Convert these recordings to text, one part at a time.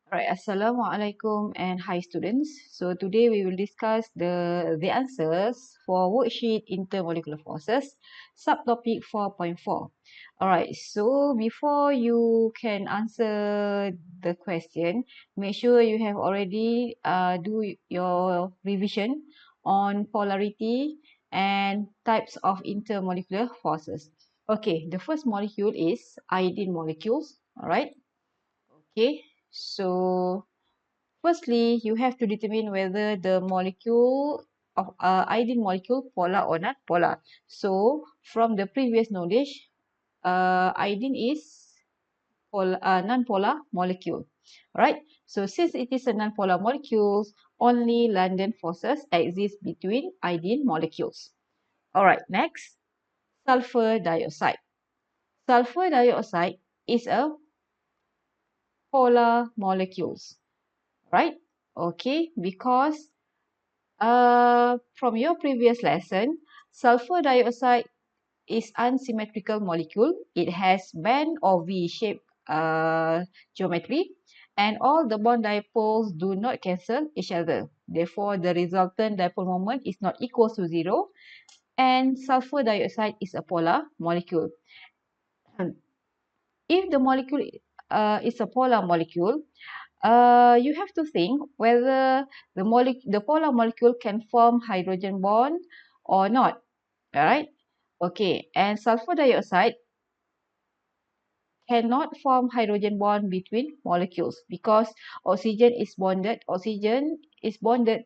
Alright, Assalamualaikum and hi students. So today we will discuss the answers for worksheet intermolecular forces, subtopic 4.4. Alright, so before you can answer the question, make sure you have already do your revision on polarity and types of intermolecular forces. Okay, the first molecule is iodine molecules. Alright. Okay, so firstly, you have to determine whether the molecule of iodine molecule polar or not polar. So from the previous knowledge, iodine is non-polar molecule. Right? So since it is a non-polar molecule, only London forces exist between iodine molecules. Alright, next, sulfur dioxide. Sulfur dioxide is a polar molecules. Right? Okay, because from your previous lesson, sulfur dioxide is unsymmetrical molecule. It has band or V-shaped geometry, and all the bond dipoles do not cancel each other. Therefore, the resultant dipole moment is not equal to 0, and sulfur dioxide is a polar molecule. If the molecule is a polar molecule, you have to think whether the polar molecule can form hydrogen bond or not. Alright. Okay. And sulfur dioxide cannot form hydrogen bond between molecules because oxygen is bonded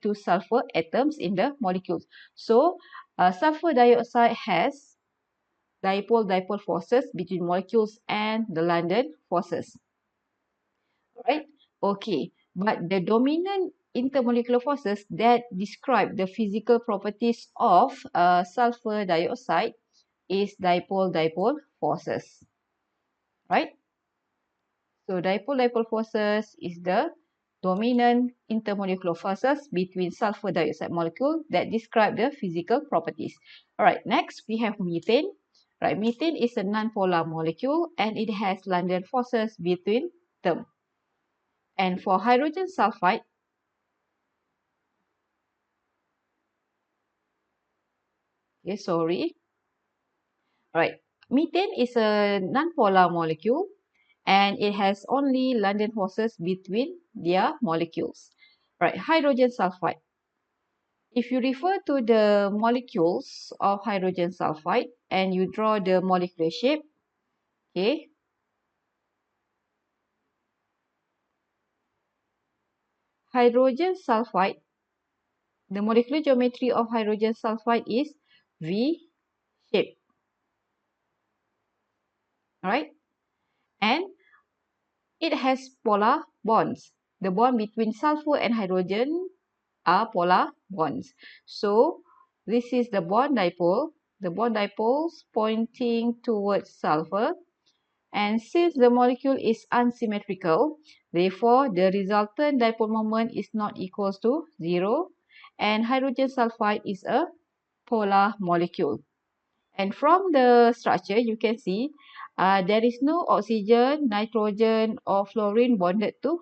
to sulfur atoms in the molecules. So sulfur dioxide has dipole-dipole forces between molecules and the London forces. Right? Okay, but the dominant intermolecular forces that describe the physical properties of sulfur dioxide is dipole-dipole forces. Right? So dipole-dipole forces is the dominant intermolecular forces between sulfur dioxide molecule that describe the physical properties. Alright, next we have methane. Right, methane is a non-polar molecule and it has London forces between them. And for hydrogen sulfide, okay, sorry. Right. Methane is a non-polar molecule and it has only London forces between their molecules. Right. Hydrogen sulfide. If you refer to the molecules of hydrogen sulfide and you draw the molecular shape, okay, hydrogen sulfide, the molecular geometry of hydrogen sulfide is V shape. Right. And it has polar bonds. The bond between sulfur and hydrogen are polar bonds. So this is the bond dipole. The bond dipoles pointing towards sulfur. And since the molecule is unsymmetrical, therefore the resultant dipole moment is not equal to 0. And hydrogen sulfide is a polar molecule. And from the structure, you can see there is no oxygen, nitrogen, or fluorine bonded to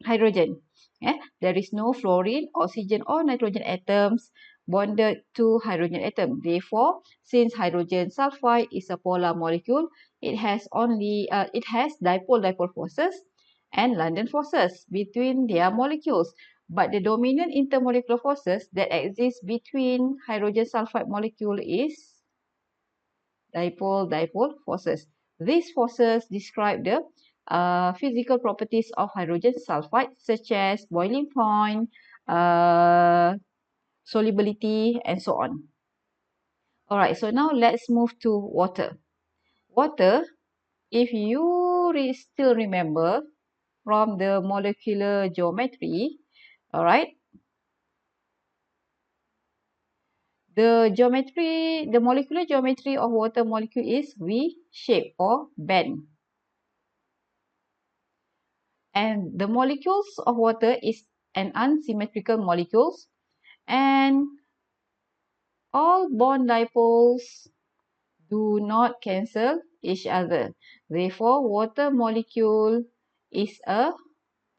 hydrogen. Yeah? There is no fluorine, oxygen, or nitrogen atoms bonded to hydrogen atom. Therefore, since hydrogen sulfide is a polar molecule, it has dipole-dipole forces and London forces between their molecules. But the dominant intermolecular forces that exist between hydrogen sulfide molecule is dipole-dipole forces. These forces describe the physical properties of hydrogen sulfide such as boiling point, solubility, and so on. Alright, so now let's move to water. Water, if you still remember from the molecular geometry, alright, the molecular geometry of water molecule is V shape or band. And the molecules of water is an unsymmetrical molecules and all bond dipoles do not cancel each other. Therefore, water molecule is a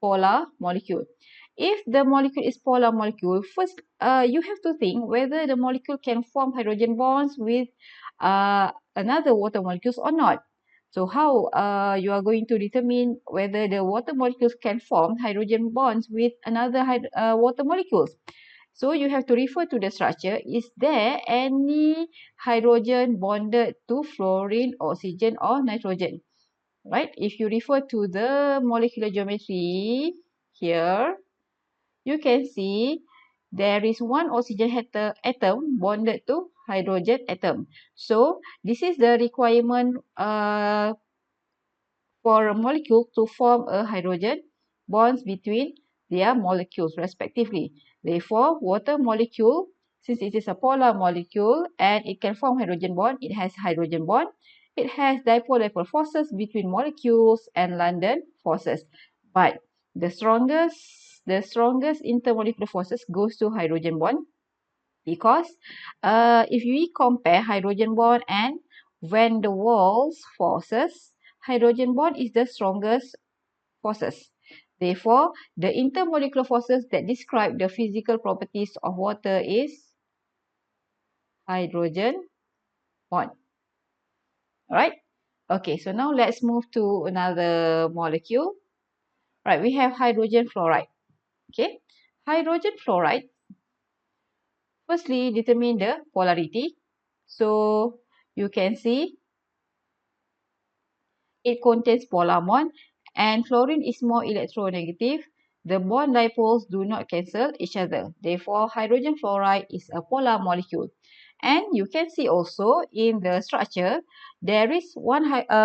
polar molecule. If the molecule is polar molecule, first you have to think whether the molecule can form hydrogen bonds with another water molecules or not. So how you are going to determine whether the water molecules can form hydrogen bonds with another water molecules? So you have to refer to the structure. Is there any hydrogen bonded to fluorine, oxygen or nitrogen? Right? If you refer to the molecular geometry here, you can see there is one oxygen atom bonded to hydrogen atom. So this is the requirement for a molecule to form a hydrogen bonds between their molecules respectively. Therefore, water molecule, since it is a polar molecule and it can form hydrogen bond, it has hydrogen bond. It has dipole-dipole forces between molecules and London forces. But the strongest intermolecular forces goes to hydrogen bond, because if we compare hydrogen bond and van der Waals forces, hydrogen bond is the strongest forces. Therefore, the intermolecular forces that describe the physical properties of water is hydrogen bond. Alright? Okay, so now let's move to another molecule. Right, we have hydrogen fluoride. Okay, hydrogen fluoride. Firstly, determine the polarity. So you can see it contains polar bond and fluorine is more electronegative. The bond dipoles do not cancel each other. Therefore, hydrogen fluoride is a polar molecule. And you can see also in the structure, there is one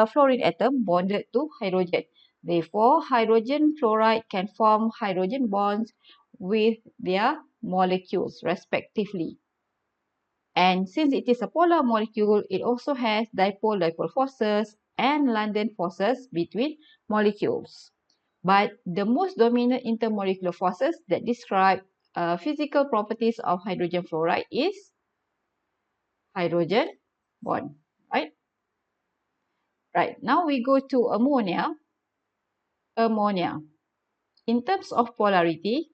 fluorine atom bonded to hydrogen. Therefore, hydrogen fluoride can form hydrogen bonds with their molecules respectively. And since it is a polar molecule, it also has dipole-dipole forces and London forces between molecules. But the most dominant intermolecular forces that describe physical properties of hydrogen fluoride is hydrogen bond, right? Right, now we go to ammonia. Ammonia. In terms of polarity,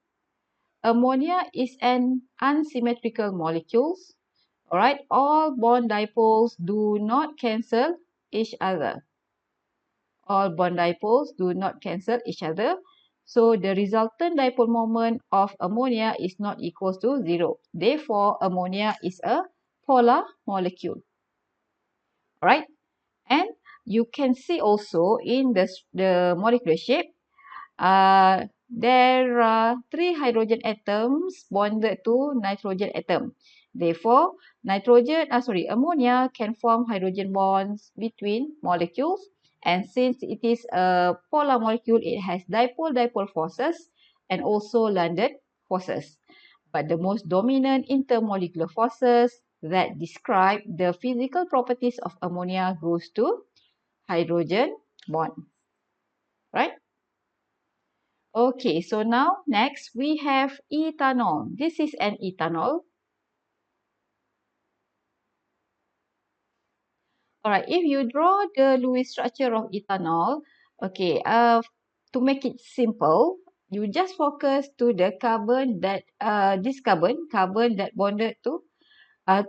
ammonia is an unsymmetrical molecule. Alright, all bond dipoles do not cancel each other. All bond dipoles do not cancel each other. So the resultant dipole moment of ammonia is not equal to 0. Therefore, ammonia is a polar molecule. Alright, and you can see also in the molecular shape, there are 3 hydrogen atoms bonded to nitrogen atom. Therefore, ammonia can form hydrogen bonds between molecules. And since it is a polar molecule, it has dipole-dipole forces and also London forces. But the most dominant intermolecular forces that describe the physical properties of ammonia goes to hydrogen bond. Right? Okay, so now next we have ethanol. This is an ethanol. Alright, if you draw the Lewis structure of ethanol, okay, to make it simple, you just focus to the carbon that this carbon that bonded to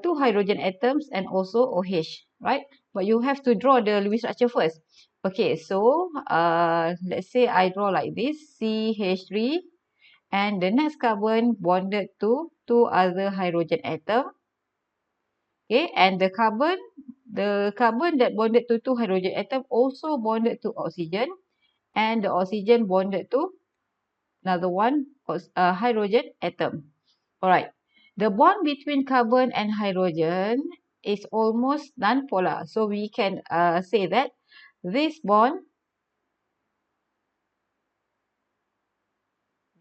two hydrogen atoms and also OH, right? But you have to draw the Lewis structure first. Okay, so let's say I draw like this, CH3. And the next carbon bonded to two other hydrogen atom. Okay, and the carbon that bonded to two hydrogen atom also bonded to oxygen, and the oxygen bonded to another one hydrogen atom. Alright, the bond between carbon and hydrogen is almost non-polar. So we can say that this bond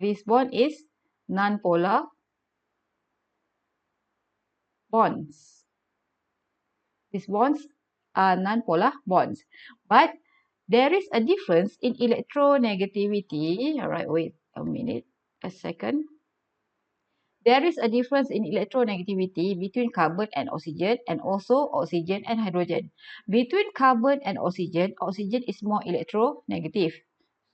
is non-polar bonds. These bonds are non-polar bonds. But there is a difference in electronegativity. Alright, wait a minute, a second. There is a difference in electronegativity between carbon and oxygen and also oxygen and hydrogen. Between carbon and oxygen is more electronegative.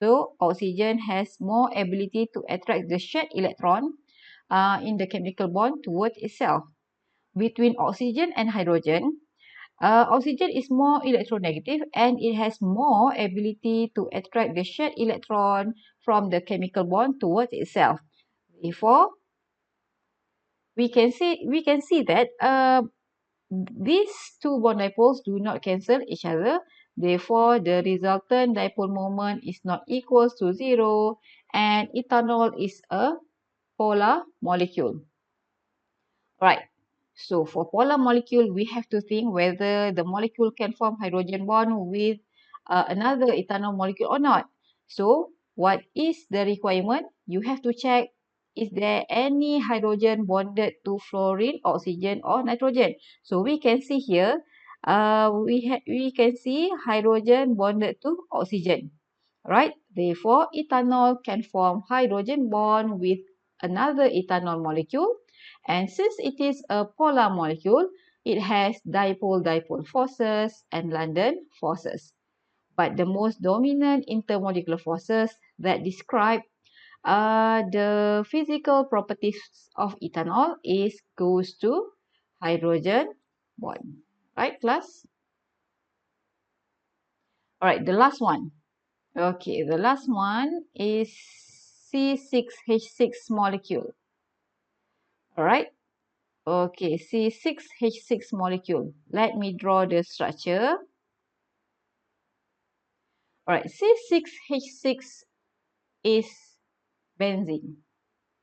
So oxygen has more ability to attract the shared electron in the chemical bond towards itself. Between oxygen and hydrogen, oxygen is more electronegative and it has more ability to attract the shared electron from the chemical bond towards itself. Therefore, we can see that these two bond dipoles do not cancel each other. Therefore, the resultant dipole moment is not equals to 0 and ethanol is a polar molecule. Right. So for polar molecule, we have to think whether the molecule can form hydrogen bond with another ethanol molecule or not. So what is the requirement? You have to check, is there any hydrogen bonded to fluorine, oxygen or nitrogen? So we can see here, we can see hydrogen bonded to oxygen, right? Therefore, ethanol can form hydrogen bond with another ethanol molecule. And since it is a polar molecule, it has dipole-dipole forces and London forces. But the most dominant intermolecular forces that describe the physical properties of ethanol goes to hydrogen bond. Right, class? All right, the last one. Okay, the last one is C6H6 molecule. All right. Okay, C6H6 molecule. Let me draw the structure. Alright, C6H6 is benzene.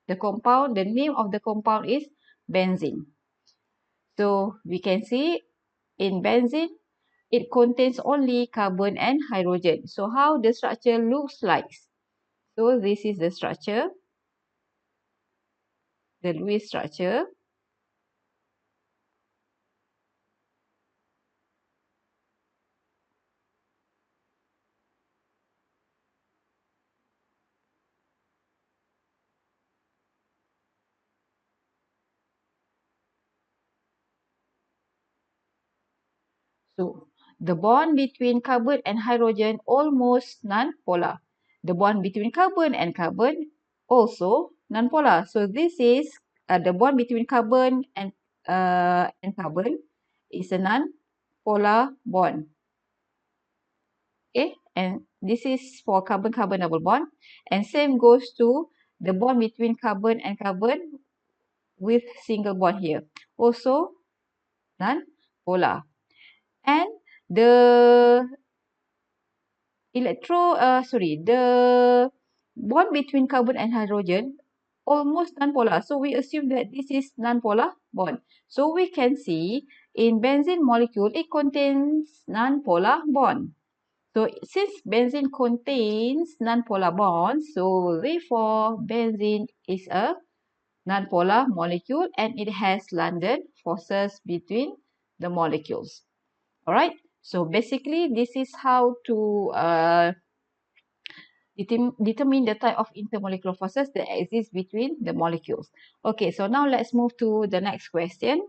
The name of the compound is benzene. So we can see in benzene, it contains only carbon and hydrogen. So how the structure looks like? So this is the structure, the Lewis structure. So the bond between carbon and hydrogen almost non-polar. The bond between carbon and carbon also non-polar. So this is the bond between carbon and carbon is a non-polar bond. Okay, and this is for carbon-carbon double bond. And same goes to the bond between carbon and carbon with single bond here. Also non-polar. And the the bond between carbon and hydrogen almost non-polar. So we assume that this is non-polar bond. So we can see in benzene molecule, it contains non-polar bond. So since benzene contains non-polar bonds, so therefore benzene is a non-polar molecule and it has London forces between the molecules. Alright, so basically this is how to determine the type of intermolecular forces that exist between the molecules. Okay, so now let's move to the next question.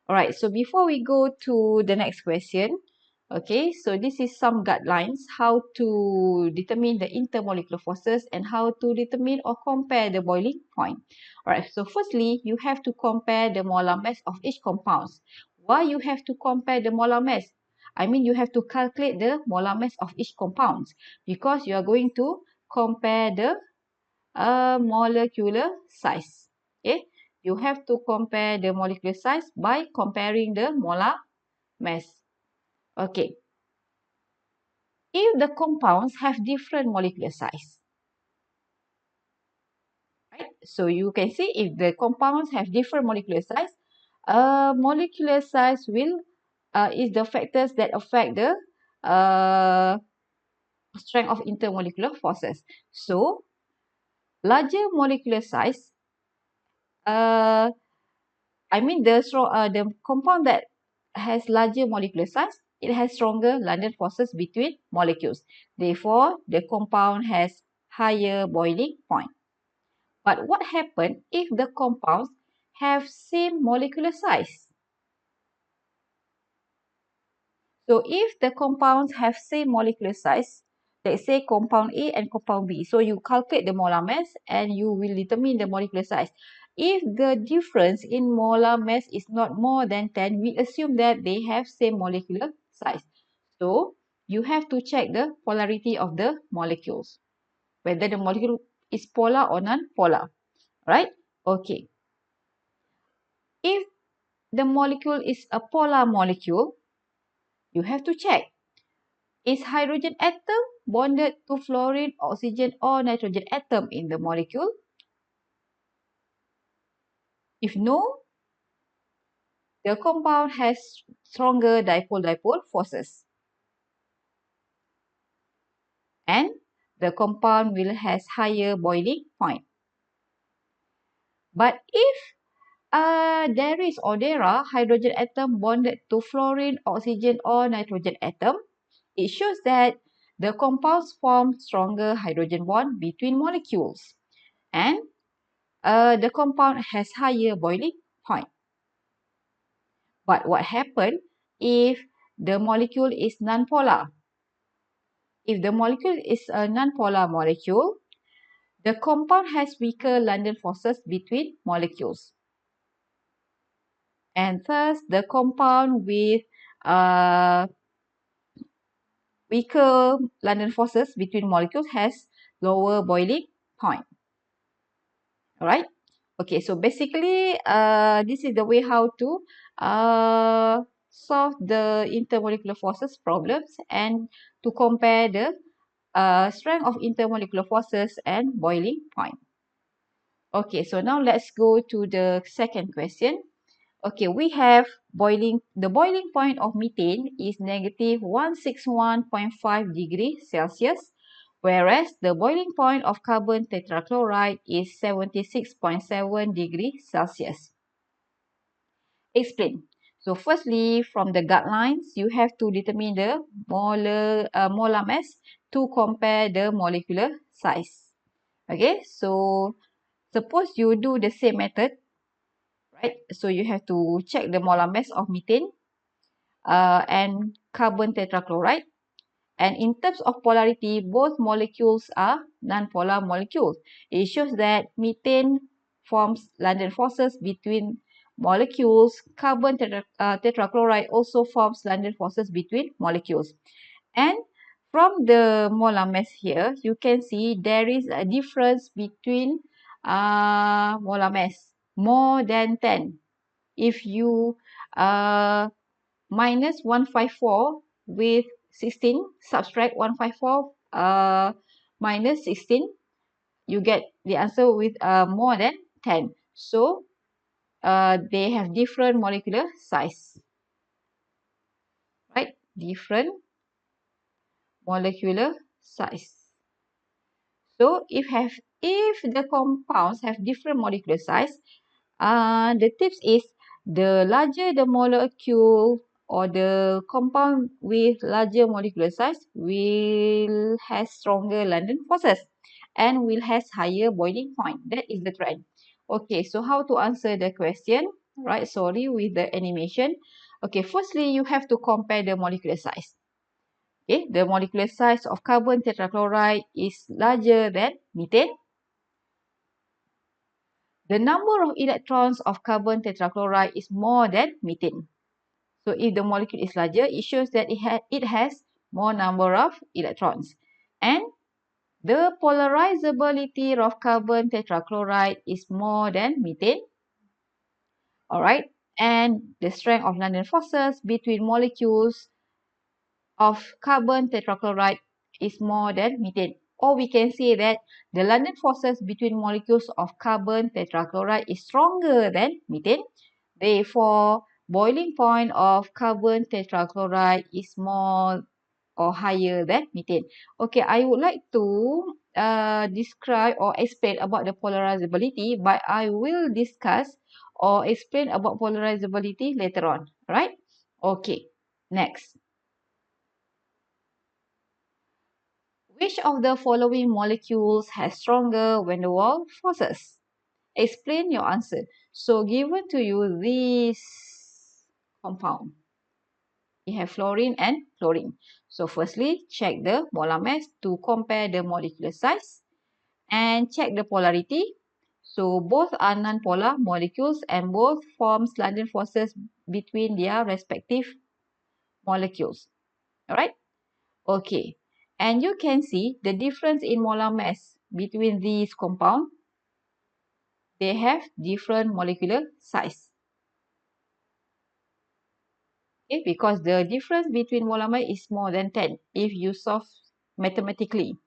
Alright, so before we go to the next question, okay, so this is some guidelines how to determine the intermolecular forces and how to determine or compare the boiling point. Alright, so firstly, you have to compare the molar mass of each compound. Why you have to compare the molar mass? I mean, you have to calculate the molar mass of each compound because you are going to compare the molecular size. Okay, you have to compare the molecular size by comparing the molar mass. Okay, if the compounds have different molecular size, right? So you can see if the compounds have different molecular size, molecular size will is the factors that affect the strength of intermolecular forces. So larger molecular size, I mean the compound that has larger molecular size, it has stronger London forces between molecules. Therefore, the compound has higher boiling point. But what happens if the compounds have same molecular size? So if the compounds have same molecular size, let's say compound A and compound B. So you calculate the molar mass and you will determine the molecular size. If the difference in molar mass is not more than 10, we assume that they have same molecular size. So you have to check the polarity of the molecules, whether the molecule is polar or non-polar, right? Okay. If the molecule is a polar molecule, you have to check, is hydrogen atom bonded to fluorine, oxygen or nitrogen atom in the molecule? If no, the compound has stronger dipole-dipole forces. And the compound will has higher boiling point. But if there are hydrogen atom bonded to fluorine, oxygen or nitrogen atom, it shows that the compounds form stronger hydrogen bond between molecules. And the compound has higher boiling point. But what happens if the molecule is nonpolar? If the molecule is a nonpolar molecule, the compound has weaker London forces between molecules. And thus, the compound with weaker London forces between molecules has lower boiling point. Alright? Okay, so basically, this is the way how to solve the intermolecular forces problems and to compare the strength of intermolecular forces and boiling point. Okay, so now let's go to the second question. Okay, we have the boiling point of methane is negative 161.5 degrees Celsius, whereas the boiling point of carbon tetrachloride is 76.7 degrees Celsius. Explain. So firstly, from the guidelines, you have to determine the molar mass to compare the molecular size. Okay, so suppose you do the same method, right? So you have to check the molar mass of methane and carbon tetrachloride. And in terms of polarity, both molecules are nonpolar molecules. It shows that methane forms London forces between molecules. Carbon tetrachloride also forms London forces between molecules. And from the molar mass here, you can see there is a difference between molar mass, more than 10. If you minus 154 with 16, subtract 154 minus 16, you get the answer with more than 10. So they have different molecular size, right? Different molecular size. So if the compounds have different molecular size, the tips is the larger the molecule or the compound with larger molecular size will have stronger London forces and will have higher boiling point. That is the trend. Okay, so how to answer the question? Right, sorry, with the animation. Okay, firstly, you have to compare the molecular size. Okay, the molecular size of carbon tetrachloride is larger than methane. The number of electrons of carbon tetrachloride is more than methane. So if the molecule is larger, it shows that it has more number of electrons. And the polarizability of carbon tetrachloride is more than methane. Alright. And the strength of London forces between molecules of carbon tetrachloride is more than methane. Or we can say that the London forces between molecules of carbon tetrachloride is stronger than methane. Therefore, boiling point of carbon tetrachloride is more or higher than methane. Okay, I would like to describe or explain about the polarizability, but I will discuss or explain about polarizability later on, right? Okay, next. Which of the following molecules has stronger van der Waals forces? Explain your answer. So given to you this compound, we have fluorine and chlorine. So firstly, check the molar mass to compare the molecular size and check the polarity. So both are non-polar molecules and both forms London forces between their respective molecules. Alright? Okay. And you can see the difference in molar mass between these compounds. They have different molecular size. Okay, because the difference between molar mass is more than 10 if you solve mathematically.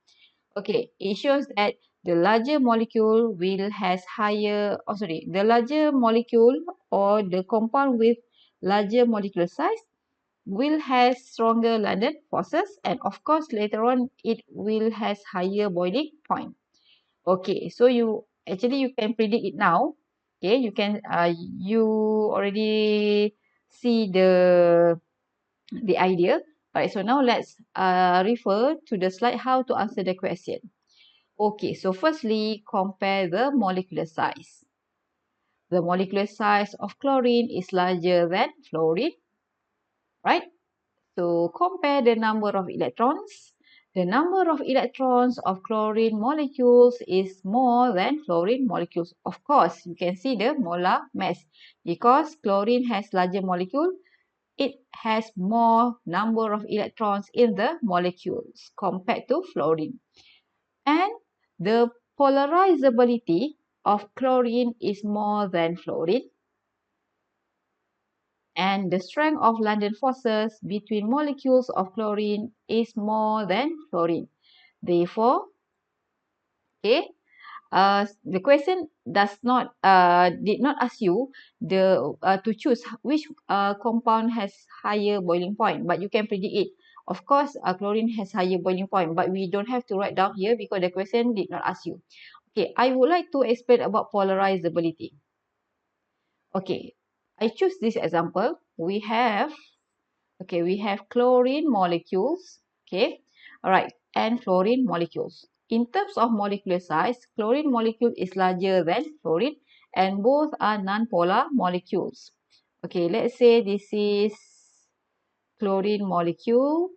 Okay, it shows that the larger molecule will has higher, the larger molecule or the compound with larger molecular size will have stronger London forces, and of course later on it will has higher boiling point. Okay, so you can predict it now. Okay, you already see the idea. Alright, so now let's refer to the slide how to answer the question. Okay, so firstly, compare the molecular size. The molecular size of chlorine is larger than fluorine, right? So compare the number of electrons. The number of electrons of chlorine molecules is more than fluorine molecules. Of course, you can see the molar mass. Because chlorine has larger molecule, it has more number of electrons in the molecules compared to fluorine. And the polarizability of chlorine is more than fluorine. And the strength of London forces between molecules of chlorine is more than fluorine. Therefore, okay, the question did not ask you to choose which compound has higher boiling point, but you can predict it. Of course, chlorine has higher boiling point, but we don't have to write down here because the question did not ask you. Okay, I would like to explain about polarizability. Okay, I choose this example. We have chlorine molecules. Okay, all right, and fluorine molecules. In terms of molecular size, chlorine molecule is larger than fluorine, and both are non-polar molecules. Okay, let's say this is chlorine molecule.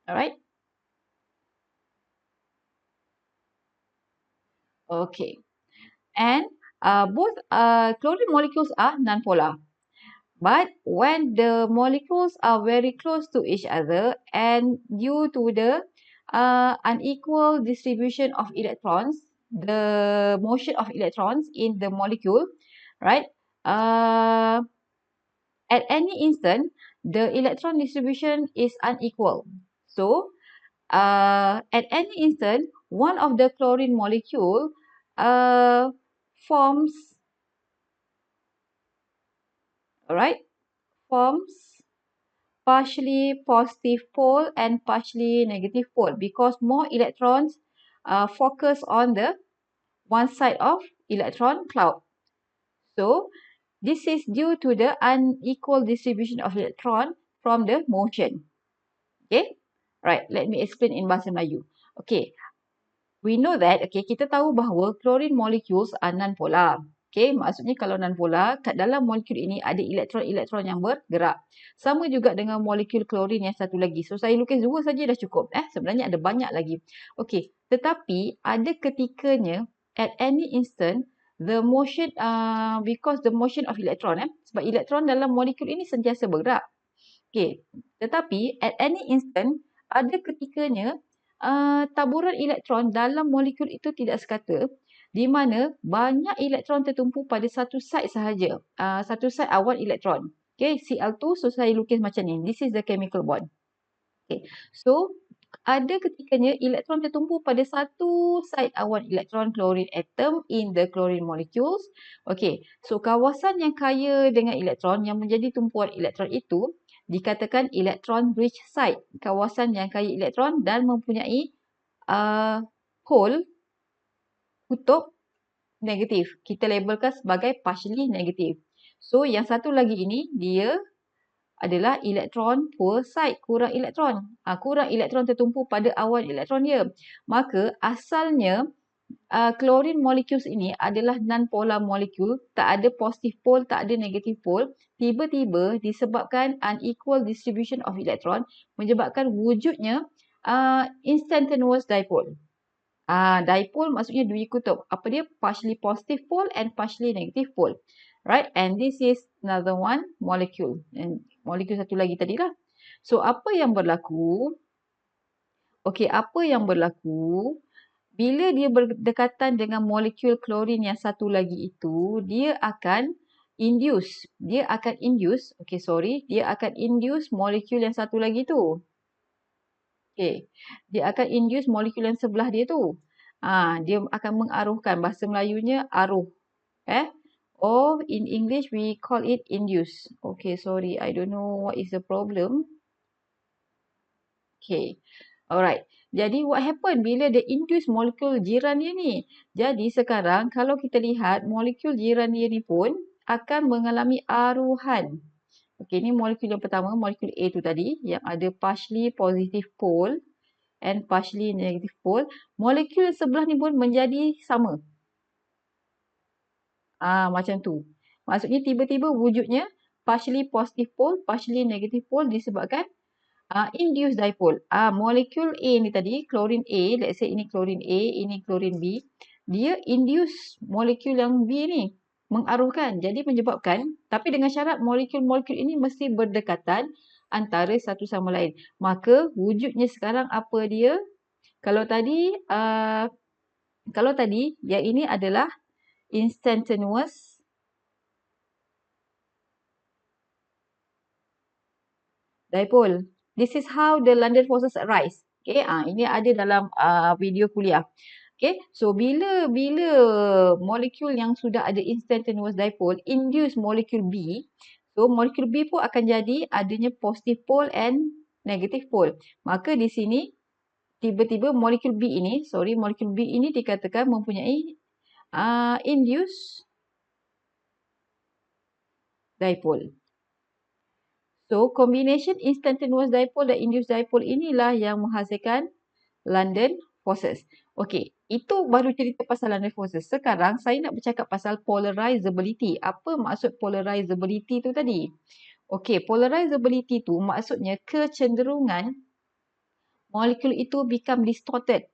All right. Okay, and both chlorine molecules are non-polar. But when the molecules are very close to each other and due to the unequal distribution of electrons, the motion of electrons in the molecule, right? At any instant, the electron distribution is unequal. So, at any instant, one of the chlorine molecule forms, alright, forms partially positive pole and partially negative pole because more electrons focus on the one side of electron cloud. So this is due to the unequal distribution of electron from the motion. Okay, right. Let me explain in bahasa Melayu. Okay, we know that, okay, kita tahu bahawa chlorine molecules are non-polar. Okay, maksudnya kalau non-polar, kat dalam molekul ini ada elektron-elektron yang bergerak. Sama juga dengan molekul klorin yang satu lagi. So, saya lukis dua saja dah cukup. Sebenarnya ada banyak lagi. Okay, tetapi ada ketikanya, at any instant, the motion, because the motion of electron, sebab elektron dalam molekul ini sentiasa bergerak. Okay, tetapi at any instant, ada ketikanya, taburan elektron dalam molekul itu tidak sekata, di mana banyak elektron tertumpu pada satu side sahaja, satu side awan elektron. Okay, Cl2, so saya lukis macam ni. This is the chemical bond. Okay, so ada ketikanya elektron tertumpu pada satu side awan elektron chlorine atom in the chlorine molecules. Okay, so kawasan yang kaya dengan elektron yang menjadi tumpuan elektron itu dikatakan electron rich site, kawasan yang kaya elektron dan mempunyai hole kutub negatif. Kita labelkan sebagai partially negative. So yang satu lagi ini dia adalah elektron poor site, kurang elektron. Kurang elektron tertumpu pada awan elektron dia. Maka asalnya chlorine molecules ini adalah non-polar molecule, tak ada positive pole, tak ada negative pole. Tiba-tiba disebabkan unequal distribution of electron menyebabkan wujudnya instantaneous dipole. Dipole maksudnya dua kutub. Apa dia? Partially positive pole and partially negative pole. Right? And this is another one molecule. And molecule satu lagi tadi lah. So, apa yang berlaku? Okey, apa yang berlaku? Bila dia berdekatan dengan molekul klorin yang satu lagi itu, dia akan induce. Dia akan induce molekul yang satu lagi tu. Okey. Dia akan induce molekul yang sebelah dia tu. Dia akan mengaruhkan. Bahasa Melayunya aruh. Or in English we call it induce. Okay, sorry. I don't know what is the problem. Okay. Alright. Jadi what happen bila dia induce molekul jiran dia ni? Jadi sekarang kalau kita lihat molekul jiran dia ni pun akan mengalami aruhan. Okey, ni molekul yang pertama, molekul A tu tadi yang ada partially positive pole and partially negative pole. Molekul sebelah ni pun menjadi sama. Macam tu. Maksudnya tiba-tiba wujudnya partially positive pole, partially negative pole disebabkan induced dipole. Molekul A ni tadi, klorin A, let's say ini klorin A, ini klorin B. Dia induce molekul yang B ni. Mengaruhkan. Jadi menyebabkan, tapi dengan syarat molekul-molekul ini mesti berdekatan antara satu sama lain. Maka wujudnya sekarang apa dia? Kalau tadi, yang ini adalah instantaneous dipole. This is how the London forces arise. Okay, ini ada dalam video kuliah. Okay, so bila molekul yang sudah ada instantaneous dipole induce molekul B, so molekul B pun akan jadi adanya positive pole and negative pole. Maka di sini tiba-tiba molekul B ini dikatakan mempunyai induce dipole. So, combination instantaneous dipole dan induced dipole inilah yang menghasilkan London forces. Okey, itu baru cerita pasal London forces. Sekarang saya nak bercakap pasal polarizability. Apa maksud polarizability tu tadi? Okey, polarizability tu maksudnya kecenderungan molekul itu become distorted.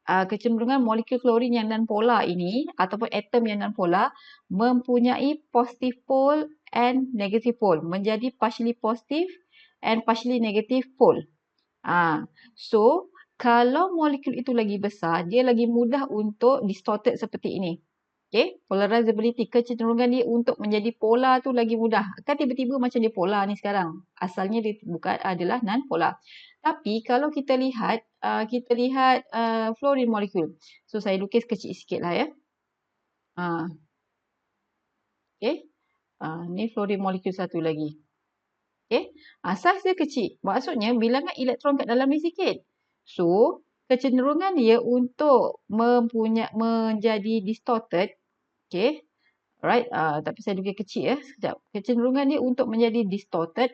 Kecenderungan molekul klorin yang non-polar ini ataupun atom yang non-polar mempunyai positive pole and negative pole. Menjadi partially positive and partially negative pole. So, kalau molekul itu lagi besar, dia lagi mudah untuk distorted seperti ini. Okay, polarizability, kecenderungan dia untuk menjadi polar tu lagi mudah. Kan tiba-tiba macam dia polar ni sekarang. Asalnya dia bukan adalah non-polar. Tapi kalau kita lihat fluorine molecule. So, saya lukis kecil sikit lah ya. Okay, ni fluorine molecule satu lagi. Okay, saiz dia kecil. Maksudnya bilangan elektron kat dalam ni sikit. So, kecenderungan dia untuk menjadi distorted. Okay, alright. Tapi saya lukis kecil ya. Sekejap. Kecenderungan dia untuk menjadi distorted.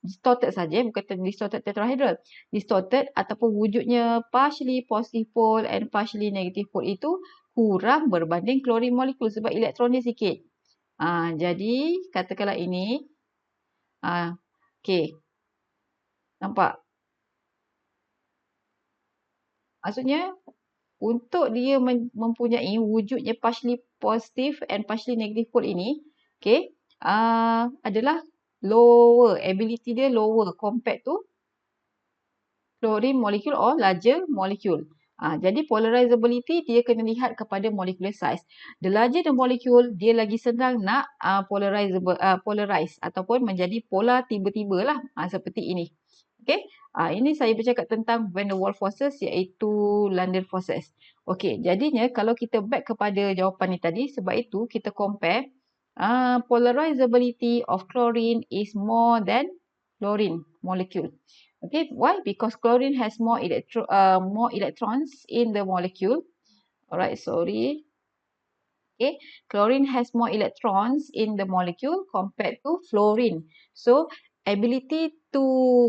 Distorted saja, bukan distorted tetrahedral. Distorted ataupun wujudnya partially positive pole and partially negative pole itu kurang berbanding chlorine molecule sebab elektron dia sikit. Jadi katakanlah ini. Okey. Nampak? Maksudnya untuk dia mempunyai wujudnya partially positive and partially negative pole ini, okey, adalah lower, ability dia lower compared to chlorine molecule or larger molecule. Jadi polarizability dia kena lihat kepada molecular size. The larger the molecule, dia lagi senang nak polarize ataupun menjadi polar tiba-tiba lah. Seperti ini. Okay. Ini saya bercakap tentang van der Waals forces iaitu London forces. Okay. Jadinya kalau kita back kepada jawapan ni tadi, sebab itu kita compare polarizability of chlorine is more than fluorine molecule. Okay, why? Because chlorine has more electrons in the molecule. Alright, sorry. Okay, chlorine has more electrons in the molecule compared to fluorine. So, ability to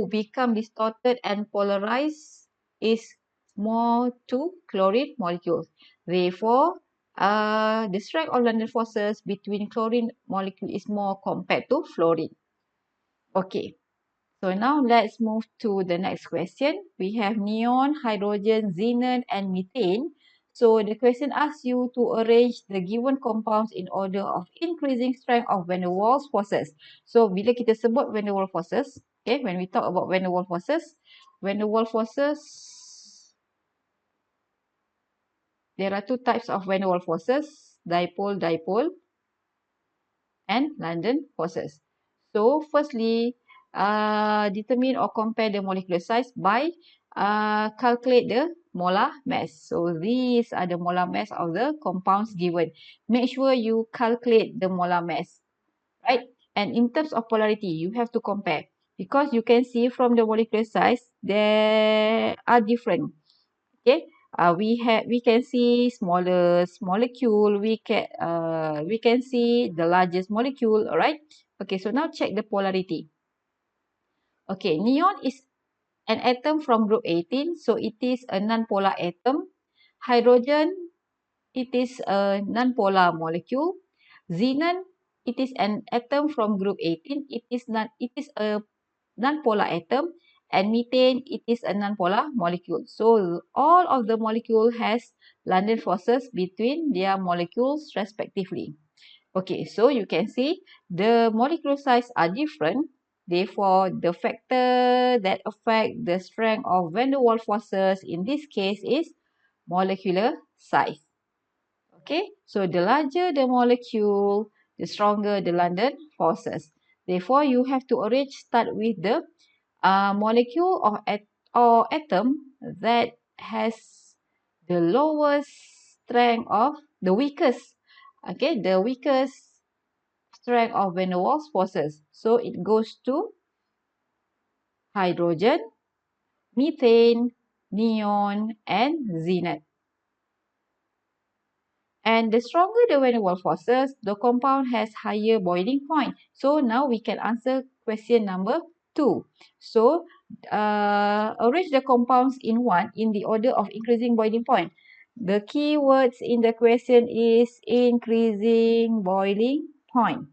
become distorted and polarized is more to chlorine molecules. Therefore, the strength of London forces between chlorine molecule is more compared to fluorine. Okay. So now let's move to the next question. We have neon, hydrogen, xenon and methane. So the question asks you to arrange the given compounds in order of increasing strength of van der Waals forces. So bila kita sebut van der Waals forces, okay, when we talk about van der Waals forces, there are two types of van der Waals forces, dipole and London forces. So firstly, determine or compare the molecular size by calculate the molar mass. So these are the molar mass of the compounds given. Make sure you calculate the molar mass, right? And in terms of polarity, you have to compare because you can see from the molecular size, they are different. Okay, we can see smallest molecule, we can see the largest molecule, alright? Okay, so now check the polarity. Okay, neon is an atom from group 18, so it is a non-polar atom. Hydrogen, it is a non-polar molecule. Xenon, it is an atom from group 18, it is a non-polar atom, and methane, it is a non-polar molecule. So all of the molecule has London forces between their molecules respectively. Okay, so you can see the molecular size are different. Therefore, the factor that affect the strength of van der Waals forces in this case is molecular size. Okay, so the larger the molecule, the stronger the London forces. Therefore, you have to start with the molecule or atom that has the lowest strength of the weakest. Okay, the weakest strength of van der Waals forces. So it goes to hydrogen, methane, neon, and xenon. And the stronger the van der Waals forces, the compound has higher boiling point. So now we can answer question number 2. So arrange the compounds in the order of increasing boiling point. The key words in the question is increasing boiling point.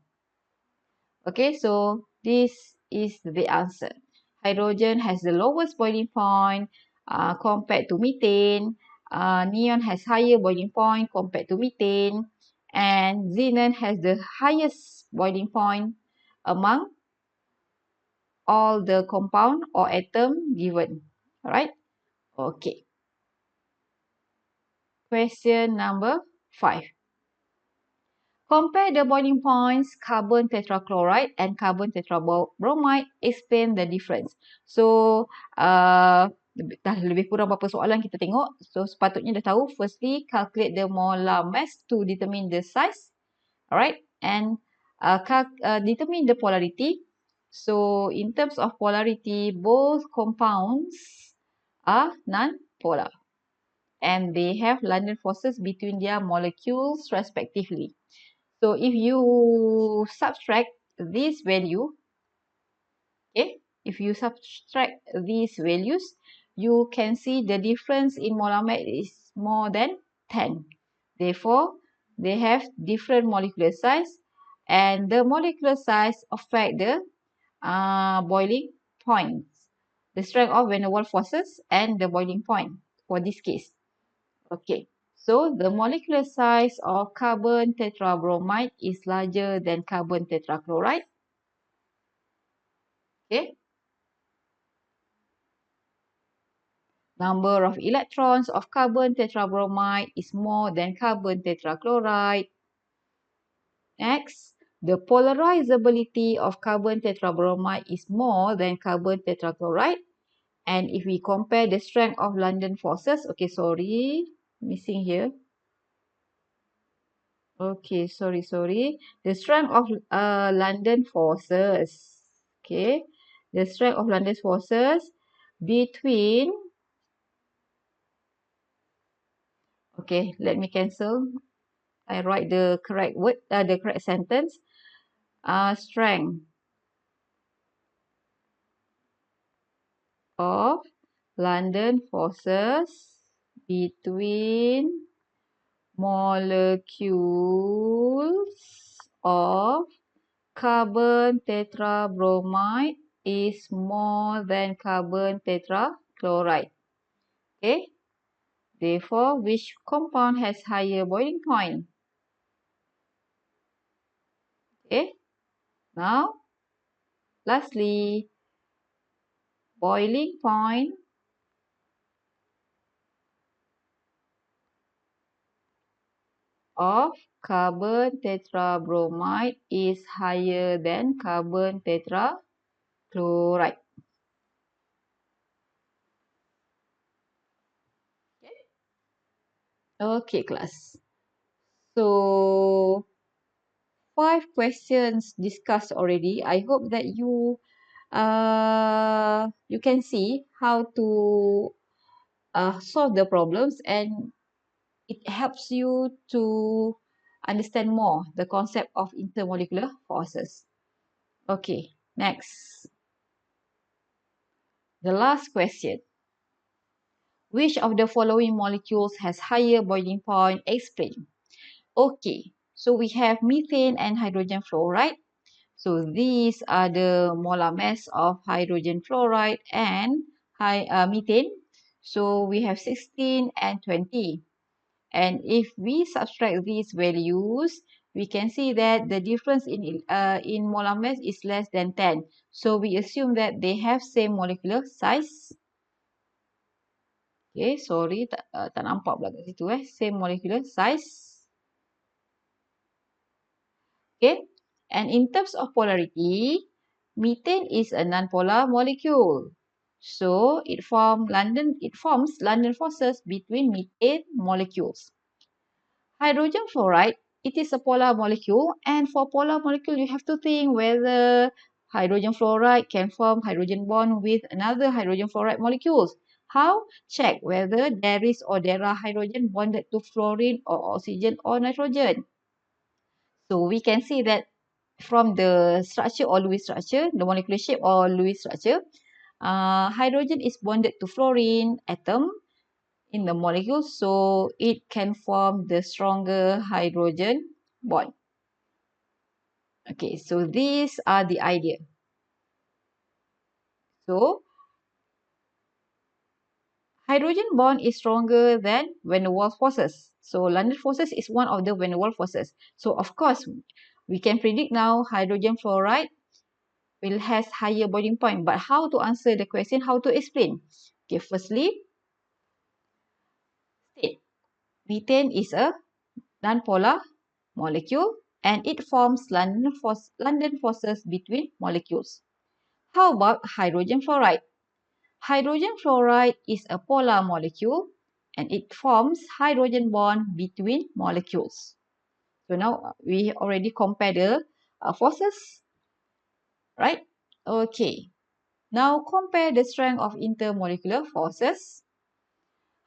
Okay, so this is the answer. Hydrogen has the lowest boiling point compared to methane. Neon has higher boiling point compared to methane. And xenon has the highest boiling point among all the compound or atom given. Alright? Okay. Question number 5. Compare the boiling points carbon tetrachloride and carbon tetrabromide. Explain the difference. So, dah lebih kurang berapa soalan kita tengok. So, sepatutnya dah tahu. Firstly, calculate the molar mass to determine the size. Alright. And determine the polarity. So, in terms of polarity, both compounds are non-polar. And they have London forces between their molecules respectively. So if you subtract this value, okay, if you subtract these values, you can see the difference in molar mass is more than 10. Therefore, they have different molecular size, and the molecular size affect the boiling points, the strength of van der Waals forces, and the boiling point for this case. Okay. So, the molecular size of carbon tetrabromide is larger than carbon tetrachloride. Okay. Number of electrons of carbon tetrabromide is more than carbon tetrachloride. Next, the polarizability of carbon tetrabromide is more than carbon tetrachloride. And if we compare the strength of London forces, okay, sorry, missing here. Okay, sorry. The strength of London forces. Okay, the strength of London forces between. Okay, let me cancel. I write the correct word, the correct sentence. Strength of London forces between molecules of carbon tetrabromide is more than carbon tetrachloride. Okay. Therefore, which compound has higher boiling point? Okay. Now, lastly, boiling point of carbon tetrabromide is higher than carbon tetrachloride. Okay, class. So, 5 questions discussed already. I hope that you can see how to solve the problems, and it helps you to understand more the concept of intermolecular forces. Okay, next. The last question. Which of the following molecules has higher boiling point? Explain. Okay, so we have methane and hydrogen fluoride. So these are the molar mass of hydrogen fluoride and methane. So we have 16 and 20. And if we subtract these values, we can see that the difference in molar mass is less than 10. So we assume that they have same molecular size. Okay, sorry, tak nampak pula kat situ Same molecular size. Okay, and in terms of polarity, methane is a nonpolar molecule. So it forms London forces between methane molecules. Hydrogen fluoride, it is a polar molecule, and for polar molecule, you have to think whether hydrogen fluoride can form hydrogen bond with another hydrogen fluoride molecules. How? Check whether there is or there are hydrogen bonded to fluorine or oxygen or nitrogen. So we can see that from the structure or Lewis structure, the molecular shape or Lewis structure, hydrogen is bonded to fluorine atom in the molecule, so it can form the stronger hydrogen bond. Okay, so these are the idea. So, hydrogen bond is stronger than van der Waals forces. So, London forces is one of the van der Waals forces. So, of course, we can predict now hydrogen fluoride will has higher boiling point. But how to answer the question? How to explain? Okay, firstly, state methane is a nonpolar molecule and it forms London forces between molecules. How about hydrogen fluoride? Hydrogen fluoride is a polar molecule and it forms hydrogen bond between molecules. So now we already compare the forces, right? Okay. Now compare the strength of intermolecular forces.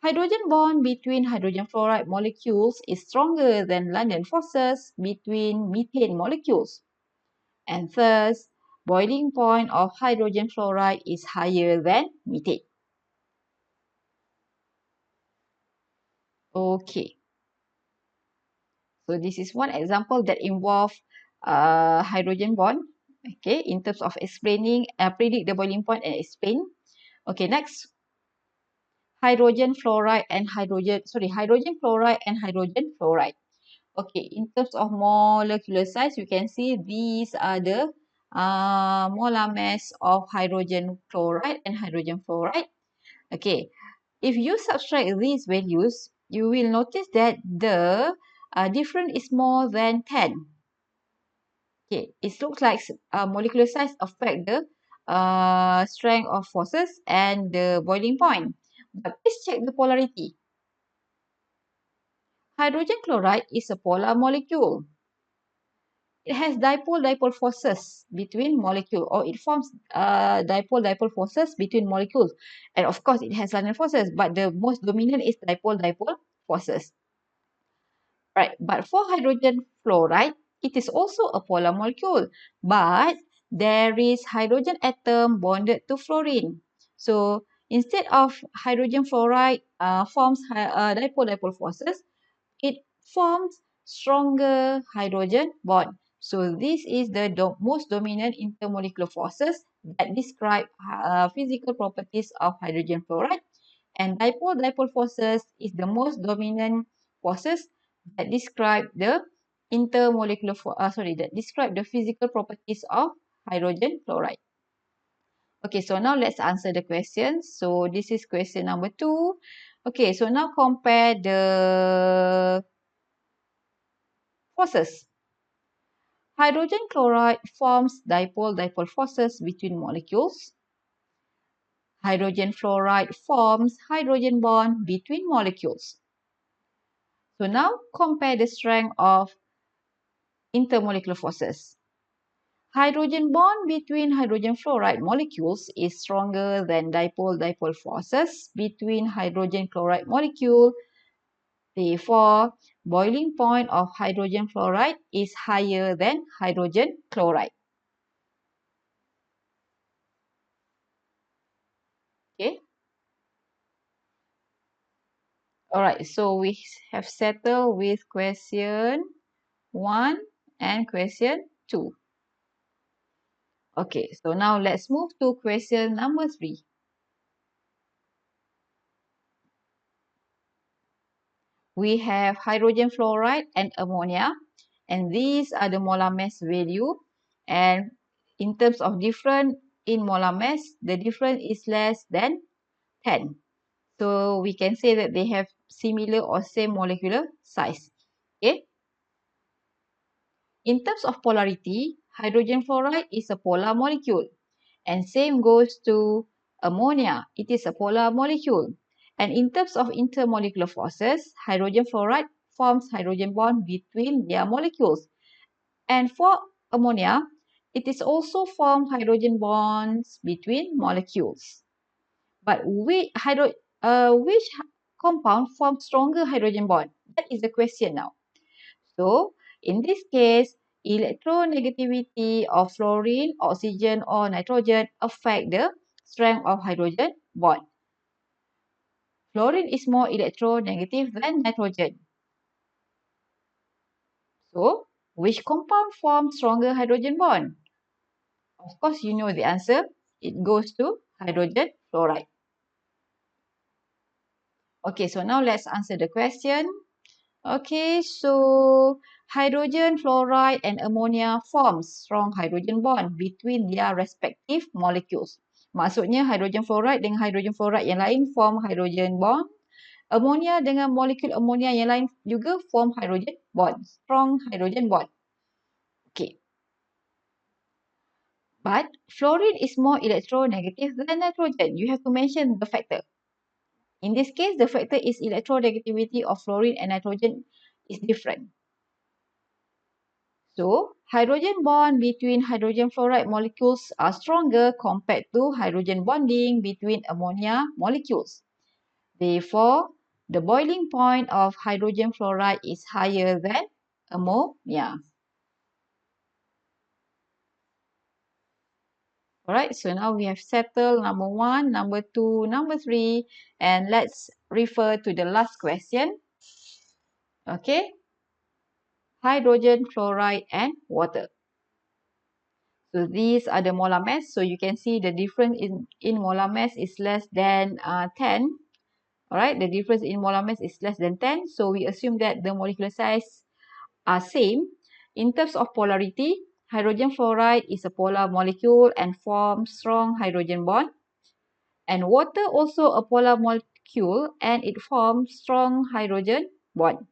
Hydrogen bond between hydrogen fluoride molecules is stronger than London forces between methane molecules. And thus, boiling point of hydrogen fluoride is higher than methane. Okay. So this is one example that involve hydrogen bond. Okay, in terms of explaining, predict the boiling point and explain. Okay, next. Hydrogen fluoride and hydrogen fluoride and hydrogen fluoride. Okay, in terms of molecular size, you can see these are the molar mass of hydrogen fluoride and hydrogen fluoride. Okay, if you subtract these values, you will notice that the difference is more than 10. Okay, it looks like molecular size affect the strength of forces and the boiling point. But please check the polarity. Hydrogen chloride is a polar molecule. It has dipole-dipole forces between molecules, or it forms dipole-dipole forces between molecules. And of course, it has London forces, but the most dominant is dipole-dipole forces. Right, but for hydrogen fluoride, it is also a polar molecule, but there is hydrogen atom bonded to fluorine. So Instead of hydrogen fluoride forms dipole-dipole forces, it forms stronger hydrogen bond. So this is the most dominant intermolecular forces that describe physical properties of hydrogen fluoride. And dipole-dipole forces is the most dominant forces that describe the that describe the physical properties of hydrogen fluoride. Okay, so now let's answer the questions. So this is question number 2. Okay, so now compare the forces. Hydrogen chloride forms dipole-dipole forces between molecules. Hydrogen fluoride forms hydrogen bond between molecules. So now compare the strength of intermolecular forces. Hydrogen bond between hydrogen fluoride molecules is stronger than dipole-dipole forces between hydrogen chloride molecule. Therefore, boiling point of hydrogen fluoride is higher than hydrogen chloride. Okay. Alright, so we have settled with question 1 and question 2. Okay, so now let's move to question number 3. We have hydrogen fluoride and ammonia, and these are the molar mass value. And in terms of difference in molar mass, the difference is less than 10. So we can say that they have similar or same molecular size. Okay. In terms of polarity, hydrogen fluoride is a polar molecule. And same goes to ammonia. It is a polar molecule. And in terms of intermolecular forces, hydrogen fluoride forms hydrogen bond between their molecules. And for ammonia, it is also form hydrogen bonds between molecules. But which compound forms stronger hydrogen bond? That is the question now. So, in this case, electronegativity of fluorine, oxygen or nitrogen affect the strength of hydrogen bond. Fluorine is more electronegative than nitrogen. So, which compound forms stronger hydrogen bond? Of course, you know the answer. It goes to hydrogen fluoride. Okay, so now let's answer the question. Okay, so hydrogen fluoride and ammonia forms strong hydrogen bond between their respective molecules. Maksudnya hydrogen fluoride dengan hydrogen fluoride yang lain form hydrogen bond. Ammonia dengan molekul ammonia yang lain juga form hydrogen bond. Strong hydrogen bond. Okay. But fluorine is more electronegative than nitrogen. You have to mention the factor. In this case, the factor is electronegativity of fluorine and nitrogen is different. So, hydrogen bond between hydrogen fluoride molecules are stronger compared to hydrogen bonding between ammonia molecules. Therefore, the boiling point of hydrogen fluoride is higher than ammonia. Alright, so now we have settled number 1, number 2, number 3, and let's refer to the last question. Okay, hydrogen, fluoride, and water. So these are the molar mass. So you can see the difference in molar mass is less than 10. Alright, the difference in molar mass is less than 10. So we assume that the molecular size are same. In terms of polarity, hydrogen fluoride is a polar molecule and forms strong hydrogen bond. And water also a polar molecule and it forms strong hydrogen bond.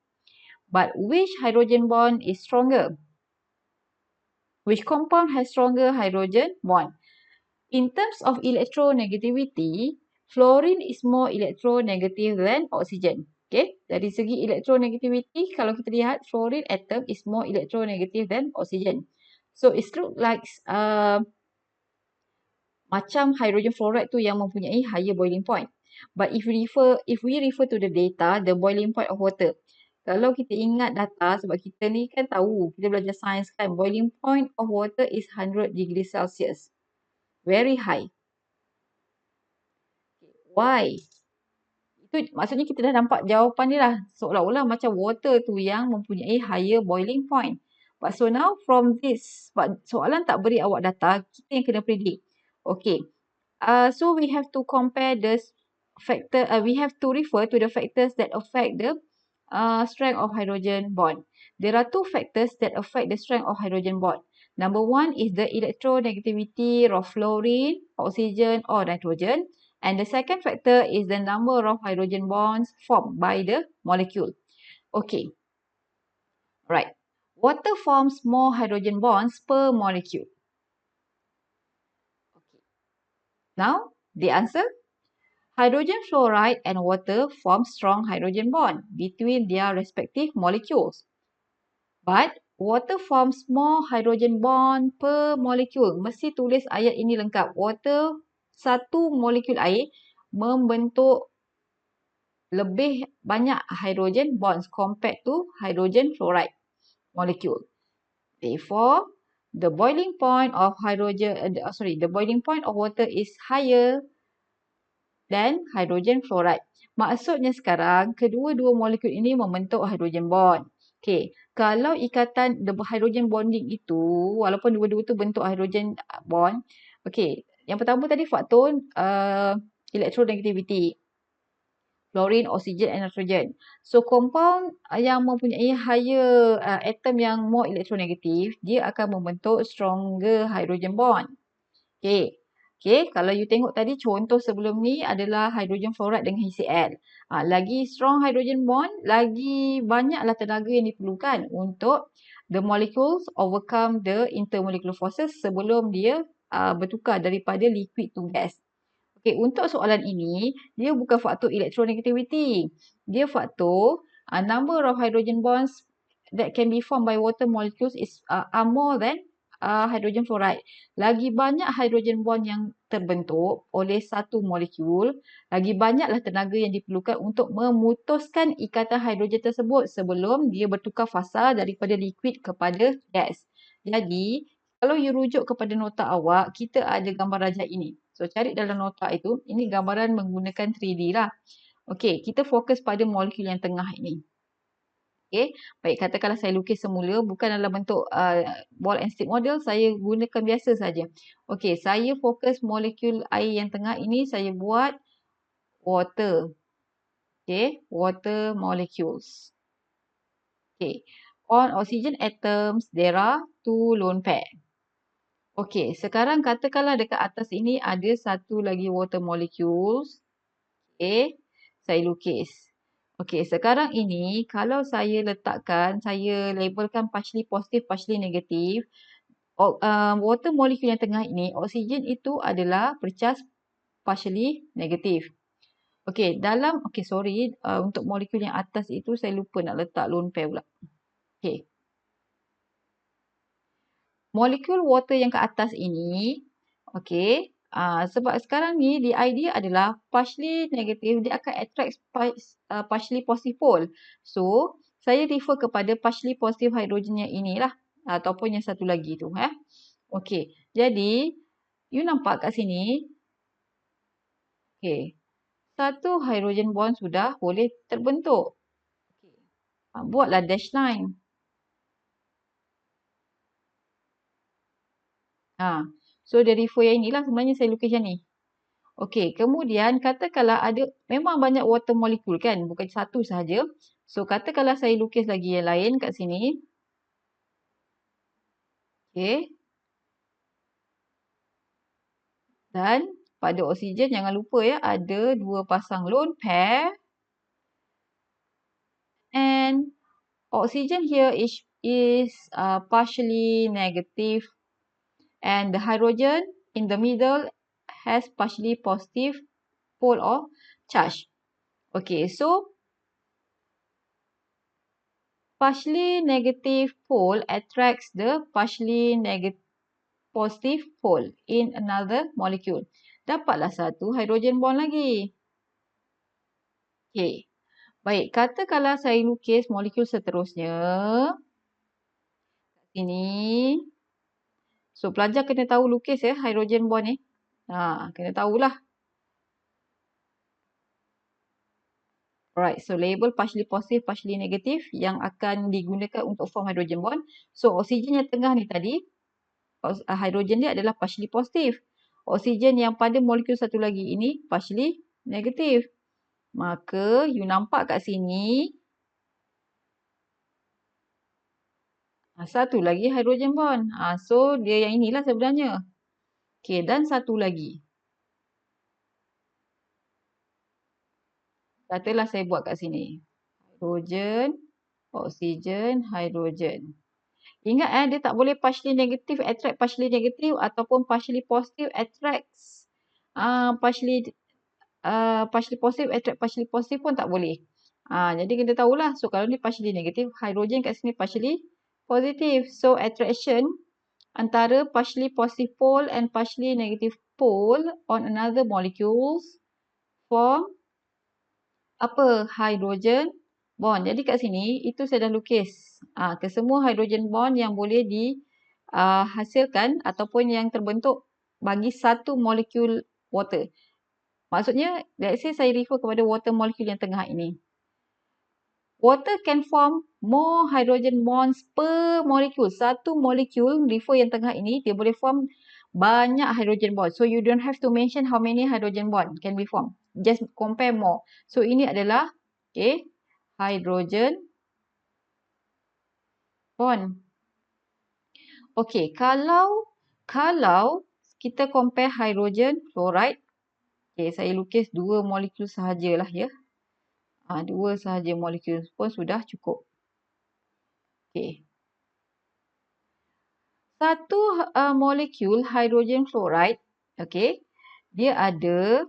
But which hydrogen bond is stronger? Which compound has stronger hydrogen bond? In terms of electronegativity, fluorine is more electronegative than oxygen. Okay, dari segi electronegativity, kalau kita lihat fluorine atom is more electronegative than oxygen. So it looks like macam hydrogen fluoride tu yang mempunyai higher boiling point. But if we refer to the data, the boiling point of water. Kalau kita ingat data, sebab kita ni kan tahu, kita belajar sains kan, boiling point of water is 100 degrees Celsius. Very high. Why? Itu maksudnya kita dah nampak jawapan dia lah. Seolah-olah macam water tu yang mempunyai higher boiling point. But so now from this, soalan tak beri awak data, kita yang kena predict. Okay. So we have to compare the factor, we have to refer to the factors that affect the strength of hydrogen bond. There are two factors that affect the strength of hydrogen bond. Number one is the electronegativity of fluorine, oxygen or nitrogen. And the second factor is the number of hydrogen bonds formed by the molecule. Okay. Right. Water forms more hydrogen bonds per molecule. Okay. Now, the answer. Hydrogen fluoride and water form strong hydrogen bond between their respective molecules. But water forms more hydrogen bond per molecule. Mesti tulis ayat ini lengkap. Water, satu molekul air membentuk lebih banyak hydrogen bonds compared to hydrogen fluoride molecule. Therefore, the boiling point of the boiling point of water is higher than hydrogen fluoride. Maksudnya sekarang, kedua-dua molekul ini membentuk hydrogen bond. Okay, kalau ikatan the hydrogen bonding itu, walaupun dua-dua tu bentuk hydrogen bond, okay, yang pertama tadi faktor electronegativity. Fluorine, oxygen and nitrogen. So compound yang mempunyai higher atom yang more electronegative, dia akan membentuk stronger hydrogen bond. Okay. Okay, kalau you tengok tadi contoh sebelum ni adalah hydrogen fluoride dengan HCl. Lagi strong hydrogen bond, lagi banyaklah tenaga yang diperlukan untuk the molecules overcome the intermolecular forces sebelum dia bertukar daripada liquid to gas. Okay, untuk soalan ini, dia bukan faktor electronegativity. Dia faktor number of hydrogen bonds that can be formed by water molecules are more than hydrogen fluoride. Lagi banyak hydrogen bond yang terbentuk oleh satu molekul, lagi banyaklah tenaga yang diperlukan untuk memutuskan ikatan hidrogen tersebut sebelum dia bertukar fasa daripada liquid kepada gas. Jadi, kalau you rujuk kepada nota awak, kita ada gambar rajah ini. So, cari dalam nota itu, ini gambaran menggunakan 3D lah. Okey, kita fokus pada molekul yang tengah ini. Okey, baik, katakanlah saya lukis semula, bukan dalam bentuk ball and stick model, saya gunakan biasa saja. Okey, saya fokus molekul air yang tengah ini, saya buat water. Okey, water molecules. Okey, on oxygen atoms, there are 2 lone pair. Okey, sekarang katakanlah dekat atas ini ada satu lagi water molecules. Okey, saya lukis. Okey, sekarang ini kalau saya letakkan, saya labelkan partially positive, partially negative. Water molecule yang tengah ini, oksigen itu adalah bercas partially negative. Okey, untuk molekul yang atas itu saya lupa nak letak lone pair pula. Okey. Molekul water yang ke atas ini, okey, sebab sekarang ni the idea adalah partially negative, dia akan attract partially positive pole. So, saya refer kepada partially positive hydrogen yang inilah ataupun yang satu lagi tu. Okey, jadi you nampak kat sini, okey, satu hydrogen bond sudah boleh terbentuk. Okay. Buatlah dash line. So dari refer yang inilah sebenarnya saya lukis yang ni. Okey, kemudian katakanlah ada memang banyak water molecule kan, bukan satu sahaja. So katakanlah saya lukis lagi yang lain kat sini. Okey. Dan pada oksigen jangan lupa ya, ada 2 pasang lone pair. And oxygen here is partially negative. And the hydrogen in the middle has partially positive pole or charge. Okay, so partially negative pole attracts the partially positive pole in another molecule. Dapatlah satu hydrogen bond lagi. Okay, baik. Katakanlah saya lukis molekul seterusnya. Ini. So, pelajar kena tahu lukis ya hydrogen bond ni. Kena tahulah. Alright, so label partially positive, partially negative yang akan digunakan untuk form hydrogen bond. So oksigen yang tengah ni tadi, hidrogen dia adalah partially positive. Oksigen yang pada molekul satu lagi ini partially negative. Maka you nampak kat sini satu lagi hydrogen bond. So dia yang inilah sebenarnya. Okay, dan satu lagi. Katalah saya buat kat sini. Hidrogen, oksigen, hidrogen. Ingat dia tak boleh partially negative attract partially negative ataupun partially positive attracts partially positive attract partially positive pun tak boleh. Jadi kita tahulah. So kalau ni partially negative, hidrogen kat sini partially positive. So attraction antara partially positive pole and partially negative pole on another molecules form apa? Hydrogen bond. Jadi kat sini itu saya dah lukis kesemua hydrogen bond yang boleh dihasilkan ataupun yang terbentuk bagi satu molekul water. Maksudnya, let's say saya refer kepada water molecule yang tengah ini. Water can form more hydrogen bonds per molecule. Satu molekul refer yang tengah ini, dia boleh form banyak hydrogen bond. So, you don't have to mention how many hydrogen bond can be formed. Just compare more. So, ini adalah hydrogen bond. Okay, kalau kita compare hydrogen fluoride, saya lukis dua molekul sahajalah ya. Dua sahaja molekul pun sudah cukup. Satu molekul hydrogen fluoride, dia ada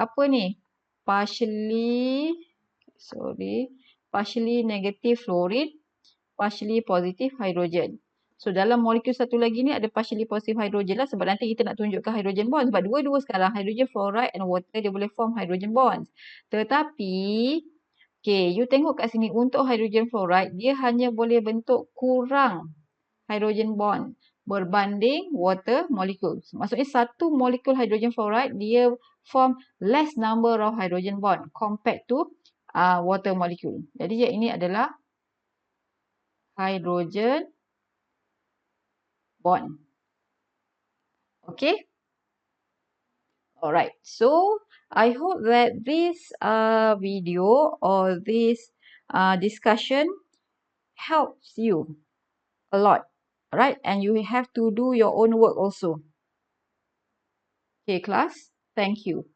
apa ni? Partially negative fluorine, partially positive hydrogen. So dalam molekul satu lagi ni ada partially positive hydrogen lah sebab nanti kita nak tunjukkan hydrogen bond. Sebab dua-dua sekarang hydrogen fluoride and water dia boleh form hydrogen bonds. Tetapi you tengok kat sini untuk hydrogen fluoride dia hanya boleh bentuk kurang hydrogen bond berbanding water molecules. Maksudnya satu molekul hydrogen fluoride dia form less number of hydrogen bond compared to water molecule. Jadi ini adalah hydrogen bond. Okay? Alright. So, I hope that this video or this discussion helps you a lot. Right? And you have to do your own work also. Okay, class. Thank you.